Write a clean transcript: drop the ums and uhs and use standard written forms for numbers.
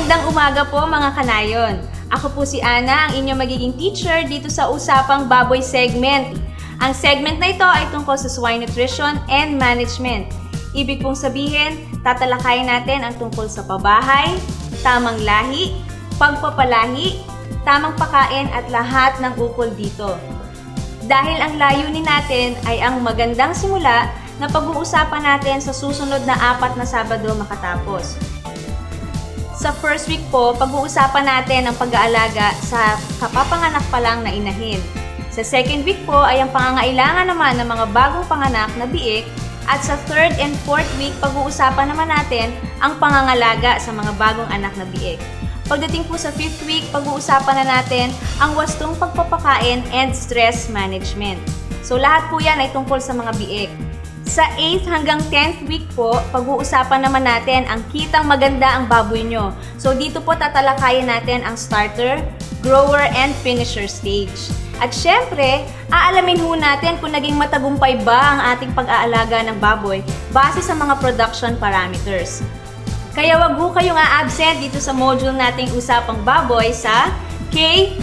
Magandang umaga po mga kanayon. Ako po si Ana, ang inyong magiging teacher dito sa Usapang Baboy segment. Ang segment na ito ay tungkol sa swine nutrition and management. Ibig pong sabihin, tatalakayin natin ang tungkol sa pabahay, tamang lahi, pagpapalahi, tamang pakain at lahat ng ukol dito. Dahil ang layunin natin ay ang magandang simula na pag-uusapan natin sa susunod na 4 na Sabado makatapos. Sa first week po, pag-uusapan natin ang pag-aalaga sa kapapanganak pa lang na inahin. Sa second week po ay ang pangangailangan naman ng mga bagong panganak na biik. At sa third and fourth week, pag-uusapan naman natin ang pangangalaga sa mga bagong anak na biik. Pagdating po sa fifth week, pag-uusapan na natin ang wastong pagpapakain and stress management. So lahat po yan ay tungkol sa mga biik. Sa 8th hanggang 10th week po, pag-uusapan naman natin ang kitang maganda ang baboy nyo. So dito po tatalakayin natin ang starter, grower, and finisher stage. At syempre, aalamin ho natin kung naging matagumpay ba ang ating pag-aalaga ng baboy base sa mga production parameters. Kaya wag ho kayong a-absent dito sa module nating Usapang Baboy sa K+.